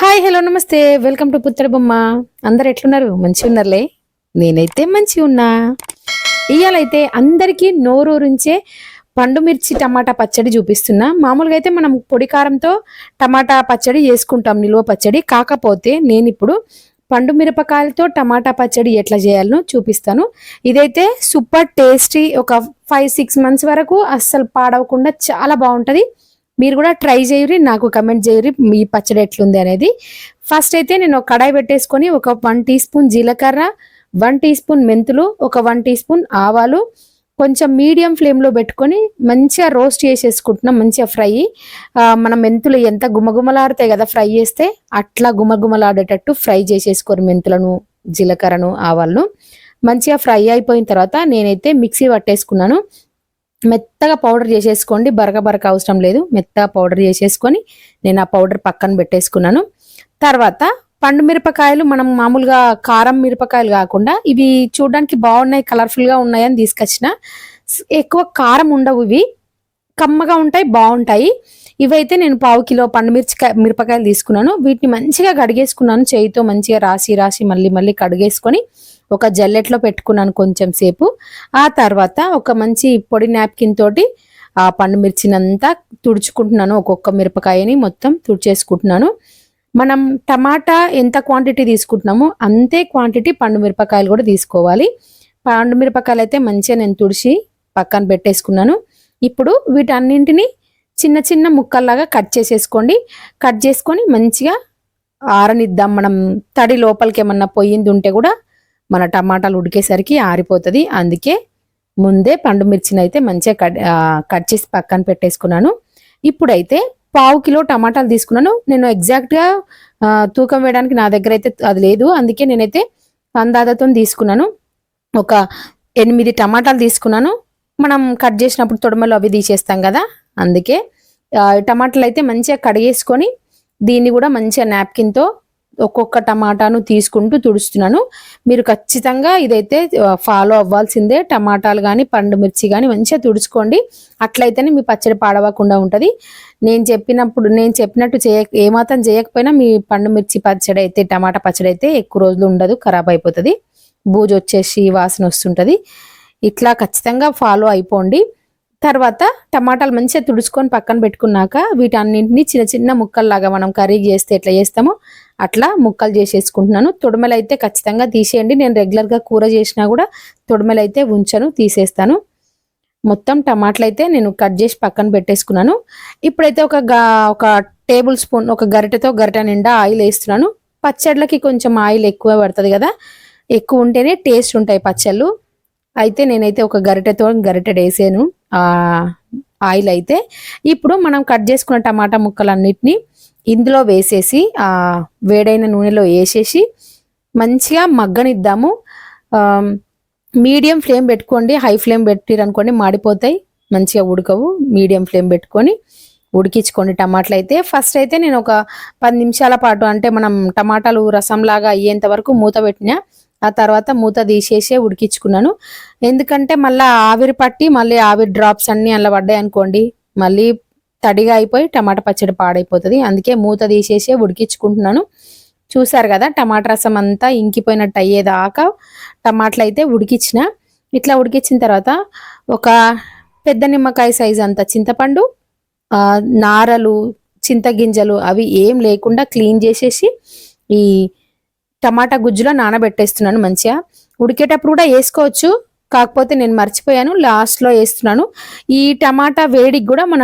Hi hello నమస్తే welcome to పుత్తడి బొమ్మ. అందరు ఎట్లున్నారు? మంచి ఉన్నారులే. నేనైతే మంచి ఉన్నా. ఇయాలైతే అందరికీ నోరూరించే పండు మిర్చి టమాటా పచ్చడి చూపిస్తున్నా. మామూలుగా అయితే మనం పొడి కారంతో టమాటా పచ్చడి చేసుకుంటాం, నిలువ పచ్చడి. కాకపోతే నేను ఇప్పుడు పండు మిరపకాయలతో టమాటా పచ్చడి ఎట్లా చేయాలనో చూపిస్తాను. ఇదైతే సూపర్ టేస్టీ. ఒక 5-6 మంత్స్ వరకు అస్సలు పాడవకుండా చాలా బాగుంటుంది. మీరు కూడా ట్రై చేయరి, నాకు కమెంట్ చేయరి మీ పచ్చడి ఎట్లుంది అనేది. ఫస్ట్ అయితే నేను ఒక కడాయి పెట్టేసుకొని ఒక 1 టీ స్పూన్ జీలకర్ర, 1 టీ స్పూన్ మెంతులు, ఒక 1 టీ స్పూన్ ఆవాలు కొంచెం మీడియం ఫ్లేమ్లో పెట్టుకొని మంచిగా రోస్ట్ చేసేసుకుంటున్నాం. మంచిగా ఫ్రై, మన మెంతులు ఎంత గుమగుమలాడతాయి కదా ఫ్రై చేస్తే, అట్లా గుమగుమలాడేటట్టు ఫ్రై చేసేసుకోరు మెంతులను, జీలకర్రను, ఆవాలను. మంచిగా ఫ్రై అయిపోయిన తర్వాత నేనైతే మిక్సీ పట్టేసుకున్నాను. మెత్తగా పౌడర్ చేసేసుకోండి, బరక అవసరం లేదు. మెత్తగా పౌడర్ చేసేసుకొని నేను ఆ పౌడర్ పక్కన పెట్టేసుకున్నాను. తర్వాత పండు మిరపకాయలు మనం మామూలుగా కారం మిరపకాయలు కాకుండా ఇవి చూడడానికి బాగున్నాయి, కలర్ఫుల్గా ఉన్నాయని తీసుకొచ్చిన. ఎక్కువ కారం ఉండవు, ఇవి కమ్మగా ఉంటాయి, బాగుంటాయి. ఇవైతే నేను 1/2 కిలో పండు మిరపకాయలు తీసుకున్నాను. వీటిని మంచిగా కడిగేసుకున్నాను, చేయితో మంచిగా రాసి మళ్ళీ కడిగేసుకొని ఒక జల్లెట్లో పెట్టుకున్నాను కొంచెం సేపు. ఆ తర్వాత ఒక మంచి పొడి నాప్కిన్ తోటి ఆ పండు మిర్చినంతా తుడుచుకుంటున్నాను. ఒక్కొక్క మిరపకాయని మొత్తం తుడిచేసుకుంటున్నాను. మనం టమాటా ఎంత క్వాంటిటీ తీసుకుంటున్నామో అంతే క్వాంటిటీ పండు మిరపకాయలు కూడా తీసుకోవాలి. పండు మిరపకాయలు అయితే మంచిగా నేను తుడిచి పక్కన పెట్టేసుకున్నాను. ఇప్పుడు వీటన్నింటినీ చిన్న చిన్న ముక్కల్లాగా కట్ చేసేసుకోండి. కట్ చేసుకొని మంచిగా ఆరనిద్దాం. మనం తడి లోపలికి ఏమన్నా పోయింది ఉంటే కూడా మన టమాటాలు ఉడికేసరికి ఆరిపోతుంది. అందుకే ముందే పండు మిర్చిని అయితే మంచిగా కట్ చేసి పక్కన పెట్టేసుకున్నాను. ఇప్పుడైతే 1/2 కిలో టమాటాలు తీసుకున్నాను. నేను ఎగ్జాక్ట్గా తూకం వేయడానికి నా దగ్గర అయితే అది లేదు, అందుకే నేనైతే అందాజతో తీసుకున్నాను. ఒక 8 టమాటాలు తీసుకున్నాను. మనం కట్ చేసినప్పుడు తొడమలు అవి తీసేస్తాం కదా, అందుకే టమాటాలు అయితే మంచిగా కడిగేసుకొని దీన్ని కూడా మంచిగా నాప్కిన్తో ఒక్కొక్క టమాటాను తీసుకుంటూ తుడుస్తున్నాను. మీరు ఖచ్చితంగా ఇదైతే ఫాలో అవ్వాల్సిందే. టమాటాలు కానీ పండు మిర్చి కానీ మంచిగా తుడుచుకోండి, అట్లయితేనే మీ పచ్చడి పాడవకుండా ఉంటుంది. నేను చెప్పినట్టు ఏమాత్రం చేయకపోయినా మీ పండు మిర్చి పచ్చడి అయితే, టమాటా పచ్చడి అయితే ఎక్కువ రోజులు ఉండదు, ఖరాబ్ అయిపోతుంది, బూజు వచ్చేసి వాసన వస్తుంటుంది. ఇట్లా ఖచ్చితంగా ఫాలో అయిపోండి. తర్వాత టమాటాలు మంచిగా తుడుచుకొని పక్కన పెట్టుకున్నాక వీటన్నింటినీ చిన్న చిన్న ముక్కల్లాగా మనం కర్రీ చేస్తే ఎట్లా చేస్తామో అట్లా ముక్కలు చేసేసుకుంటున్నాను. తొడిమెలు అయితే ఖచ్చితంగా తీసేయండి. నేను రెగ్యులర్గా కూర చేసినా కూడా తొడిమెలు అయితే ఉంచను, తీసేస్తాను. మొత్తం టమాటాలు అయితే నేను కట్ చేసి పక్కన పెట్టేసుకున్నాను. ఇప్పుడైతే ఒక టేబుల్ స్పూన్, ఒక గరిట నిండా ఆయిల్ వేస్తున్నాను. పచ్చళ్ళకి కొంచెం ఆయిల్ ఎక్కువ పడుతుంది కదా, ఎక్కువ ఉంటేనే టేస్ట్ ఉంటాయి పచ్చళ్ళు. అయితే నేనైతే ఒక గరిటె వేసాను ఆయిల్ అయితే. ఇప్పుడు మనం కట్ చేసుకున్న టమాటా ముక్కలన్నిటినీ ఇందులో వేసేసి వేడైన నూనెలో వేసేసి మంచిగా మగ్గనిద్దాము. మీడియం ఫ్లేమ్ పెట్టుకోండి, హై ఫ్లేమ్ పెట్టిరనుకోండి మాడిపోతాయి, మంచిగా ఉడకవు. మీడియం ఫ్లేమ్ పెట్టుకొని ఉడికించుకోండి టమాటాలు అయితే. ఫస్ట్ అయితే నేను ఒక 10 నిమిషాల పాటు, అంటే మనం టమాటాలు రసంలాగా అయ్యేంత వరకు మూత పెట్టినా. ఆ తర్వాత మూత తీసేసే ఉడికించుకున్నాను. ఎందుకంటే మళ్ళీ ఆవిరి పట్టి మళ్ళీ ఆవిరి డ్రాప్స్ అన్నీ అలా పడ్డాయి అనుకోండి, మళ్ళీ తడిగా అయిపోయి టమాటా పచ్చడి పాడైపోతుంది. అందుకే మూత తీసేసే ఉడికించుకుంటున్నాను. చూసారు కదా, టమాటా రసం అంతా ఇంకిపోయినట్టు అయ్యేదాకా టమాటాలు అయితే ఉడికించిన. ఇట్లా ఉడికించిన తర్వాత ఒక పెద్ద నిమ్మకాయ సైజ్ అంత చింతపండు, నారలు, చింతగింజలు అవి ఏం లేకుండా క్లీన్ చేసేసి ఈ టమాటా గుజ్జులో నానబెట్టేస్తున్నాను. మంచిగా ఉడికేటప్పుడు కూడా వేసుకోవచ్చు, కాకపోతే నేను మర్చిపోయాను, లాస్ట్లో వేస్తున్నాను. ఈ టమాటా వేడికి కూడా మన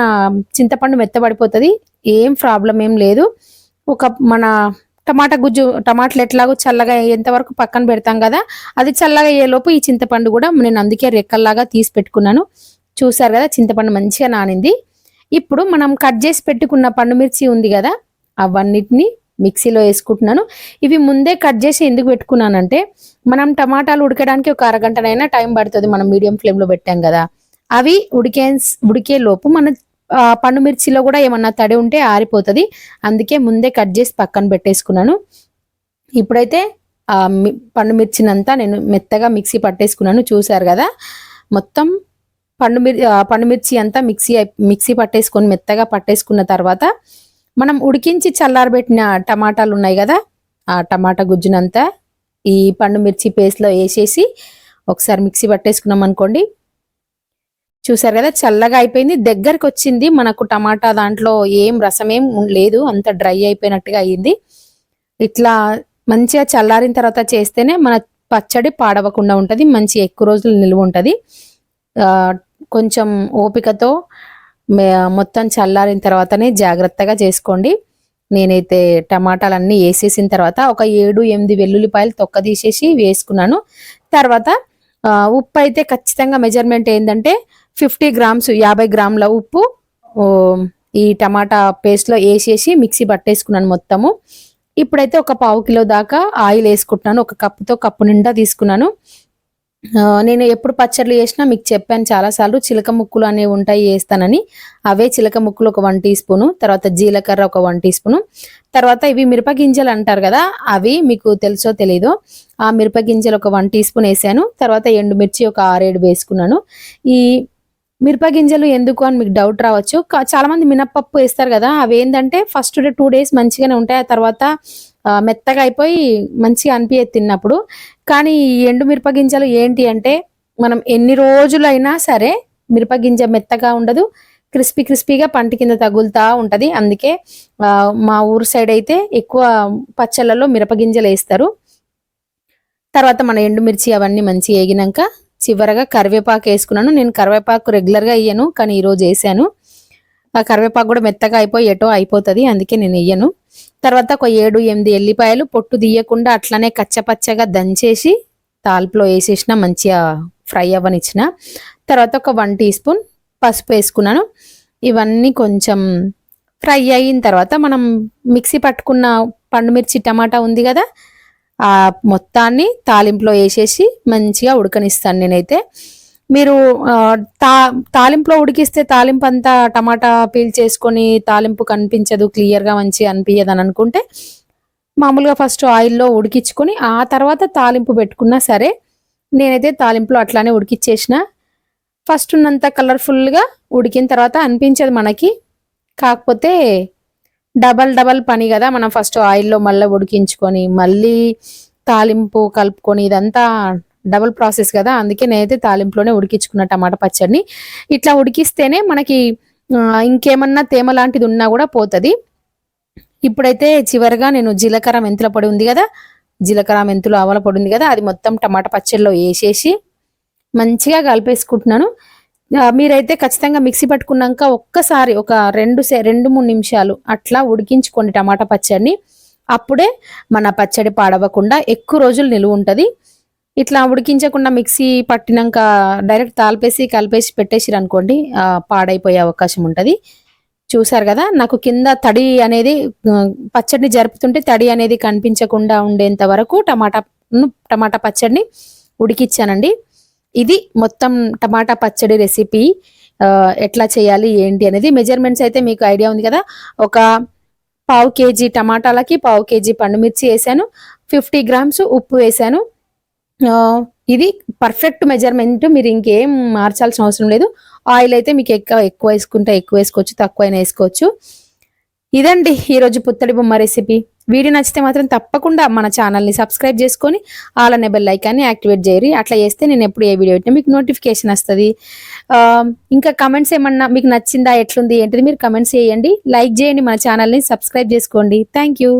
చింతపండు మెత్తబడిపోతుంది, ఏం ప్రాబ్లం ఏం లేదు. మన టమాటాలు ఎట్లాగో చల్లగా అయ్యేంతవరకు పక్కన పెడతాం కదా, అది చల్లగా అయ్యేలోపు ఈ చింతపండు కూడా నేను అందుకే రెక్కల్లాగా తీసి పెట్టుకున్నాను. చూసారు కదా, చింతపండు మంచిగా నానింది. ఇప్పుడు మనం కట్ చేసి పెట్టుకున్న పండు మిర్చి ఉంది కదా, అవన్నిటిని మిక్సీలో వేసుకుంటున్నాను. ఇవి ముందే కట్ చేసి ఎందుకు పెట్టుకున్నానంటే, మనం టమాటాలు ఉడకడానికి ఒక అరగంటనైనా టైం పడుతుంది, మనం మీడియం ఫ్లేమ్లో పెట్టాం కదా. అవి ఉడికే లోపు మన పండు మిర్చిలో కూడా ఏమన్నా తడి ఉంటే ఆరిపోతుంది, అందుకే ముందే కట్ చేసి పక్కన పెట్టేసుకున్నాను. ఇప్పుడైతే పండు మిర్చినంతా నేను మెత్తగా మిక్సీ పట్టేసుకున్నాను. చూసారు కదా, మొత్తం పండు మిర్చి అంతా మిక్సీ పట్టేసుకొని మెత్తగా పట్టేసుకున్న తర్వాత మనం ఉడికించి చల్లారబెట్టిన టమాటాలు ఉన్నాయి కదా, ఆ టమాటా గుజ్జునంతా ఈ పండు మిర్చి పేస్ట్లో వేసేసి ఒకసారి మిక్సీ పట్టేసుకున్నాం అనుకోండి. చూసారు కదా, చల్లగా అయిపోయింది, దగ్గరకు వచ్చింది. మనకు టమాటా దాంట్లో ఏం రసం ఏం లేదు, అంత డ్రై అయిపోయినట్టుగా అయ్యింది. ఇట్లా మంచిగా చల్లారిన తర్వాత చేస్తేనే మన పచ్చడి పాడవకుండా ఉంటుంది, మంచి ఎక్కువ రోజులు నిల్వ ఉంటుంది. కొంచెం ఓపికతో మొత్తం చల్లారిన తర్వాతనే జాగ్రత్తగా చేసుకోండి. నేనైతే టమాటాలన్నీ వేసేసిన తర్వాత ఒక 7-8 వెల్లుల్లిపాయలు తొక్క తీసేసి వేసుకున్నాను. తర్వాత ఉప్పు అయితే ఖచ్చితంగా మెజర్మెంట్ ఏంటంటే 50 గ్రామ్స్ 50 గ్రాముల ఉప్పు ఈ టమాటా పేస్ట్లో వేసేసి మిక్సీ పట్టేసుకున్నాను మొత్తము. ఇప్పుడైతే ఒక 1/2 కిలో దాకా ఆయిల్ వేసుకుంటున్నాను. ఒక కప్పుతో కప్పు నిండా తీసుకున్నాను. నేను ఎప్పుడు పచ్చళ్ళు చేసినా మీకు చెప్పాను చాలాసార్లు, చిలక ముక్కులు అనేవి ఉంటాయి వేస్తానని. అవే చిలక ముక్కులు ఒక 1 టీ స్పూను, తర్వాత జీలకర్ర ఒక 1 టీ స్పూను, తర్వాత ఇవి మిరపగింజలు అంటారు కదా, అవి మీకు తెలుసో తెలీదో, ఆ మిరపగింజలు ఒక 1 టీ స్పూన్ వేసాను. తర్వాత ఎండుమిర్చి ఒక 6-7 వేసుకున్నాను. ఈ మిరపగింజలు ఎందుకు అని మీకు డౌట్ రావచ్చు. చాలా మంది మినప్పప్పు వేస్తారు కదా, అవి ఏంటంటే ఫస్ట్ 2 డేస్ మంచిగానే ఉంటాయి, ఆ తర్వాత మెత్తగా అయిపోయి మంచిగా అనిపించేది తిన్నప్పుడు. కానీ ఈ ఎండు మిరపగింజలు ఏంటి అంటే, మనం ఎన్ని రోజులైనా సరే మిరపగింజ మెత్తగా ఉండదు, క్రిస్పీగా పంటి కింద తగులుతా ఉంటది. అందుకే మా ఊరు సైడ్ అయితే ఎక్కువ పచ్చళ్ళలో మిరపగింజలు వేస్తారు. తర్వాత మన ఎండుమిర్చి అవన్నీ మంచిగా వేగినాక చివరగా కరివేపాకు వేసుకున్నాను. నేను కరివేపాకు రెగ్యులర్గా వేయను, కానీ ఈరోజు వేసాను. ఆ కరివేపాకు కూడా మెత్తగా అయిపోయి ఎటో అయిపోతుంది, అందుకే నేను వేయను. తర్వాత ఒక 7-8 ఎల్లిపాయలు పొట్టు తీయకుండా అట్లనే కచ్చపచ్చగా దంచేసి తాల్పులో వేసేసిన, మంచిగా ఫ్రై అవ్వనిచ్చిన. తర్వాత ఒక 1 టీ స్పూన్ పసుపు వేసుకున్నాను. ఇవన్నీ కొంచెం ఫ్రై అయిన తర్వాత మనం మిక్సీ పట్టుకున్న పండుమిర్చి టమాటా ఉంది కదా, ఆ మొత్తాన్ని తాలింపులో వేసేసి మంచిగా ఉడకనిస్తాను నేనైతే. మీరు తాలింపులో ఉడికిస్తే తాలింపు అంతా టమాటా పీల్ చేసుకొని తాలింపు కనిపించదు, క్లియర్గా మంచిగా అనిపించదు అని అనుకుంటే మామూలుగా ఫస్ట్ ఆయిల్లో ఉడికించుకొని ఆ తర్వాత తాలింపు పెట్టుకున్నా సరే. నేనైతే తాలింపులో అట్లానే ఉడికిచ్చేసిన. ఫస్ట్ ఉన్నంత కలర్ఫుల్గా ఉడికిన తర్వాత అనిపించదు మనకి, కాకపోతే డబల్ పని కదా, మనం ఫస్ట్ ఆయిల్లో మళ్ళీ ఉడికించుకొని మళ్ళీ తాలింపు కలుపుకొని ఇదంతా డబుల్ ప్రాసెస్ కదా. అందుకే నేనైతే తాలింపులోనే ఉడికించుకున్న టమాటా పచ్చడిని. ఇట్లా ఉడికిస్తేనే మనకి ఇంకేమన్నా తేమ లాంటిది ఉన్నా కూడా పోతుంది. ఇప్పుడైతే చివరిగా నేను జీలకర్ర మెంతుల పొడి ఉంది కదా, జీలకర్ర మెంతులు ఆవాల పొడి ఉంది కదా, అది మొత్తం టమాటా పచ్చడిలో వేసేసి మంచిగా కలిపేసుకుంటున్నాను. మీరైతే ఖచ్చితంగా మిక్సీ పట్టుకున్నాక ఒక్కసారి ఒక 2-3 నిమిషాలు అట్లా ఉడికించుకోండి టమాటా పచ్చడిని. అప్పుడే మన పచ్చడి పాడవకుండా ఎక్కువ రోజులు నిలువ ఉంటుంది. ఇట్లా ఉడికించకుండా మిక్సీ పట్టినాక డైరెక్ట్ కలిపేసి పెట్టేసిరు అనుకోండి, పాడైపోయే అవకాశం ఉంటుంది. చూసారు కదా, నాకు కింద తడి అనేది పచ్చడిని జరుపుతుంటే తడి అనేది కనిపించకుండా ఉండేంత వరకు టమాటా పచ్చడిని ఉడికిచ్చానండి. ఇది మొత్తం టమాటా పచ్చడి రెసిపీ. ఎట్లా చేయాలి ఏంటి అనేది మెజర్మెంట్స్ అయితే మీకు ఐడియా ఉంది కదా. ఒక 1/2 కేజీ టమాటాలకి 1/2 కేజీ పండుమిర్చి వేసాను, 50 గ్రామ్స్ ఉప్పు వేసాను. ఇది పర్ఫెక్ట్ మెజర్మెంట్, మీరు ఇంకేం మార్చాల్సిన అవసరం లేదు. ఆయిల్ అయితే మీకు ఎక్కువ వేసుకుంటే ఎక్కువ వేసుకోవచ్చు, తక్కువైనా వేసుకోవచ్చు. ఇదండి ఈరోజు పుత్తడి బొమ్మ రెసిపీ. వీడియో నచ్చితే మాత్రం తప్పకుండా మన ఛానల్ని సబ్స్క్రైబ్ చేసుకొని ఆల్ అనే బెల్ ఐకాన్ని యాక్టివేట్ చేయరు. అట్లా చేస్తే నేను ఎప్పుడు ఏ వీడియో పెట్టినా మీకు నోటిఫికేషన్ వస్తుంది. ఇంకా కమెంట్స్ ఏమన్నా మీకు నచ్చిందా, ఎట్లుంది ఏంటిది మీరు కమెంట్స్ చేయండి, లైక్ చేయండి, మన ఛానల్ని సబ్స్క్రైబ్ చేసుకోండి. Thank you.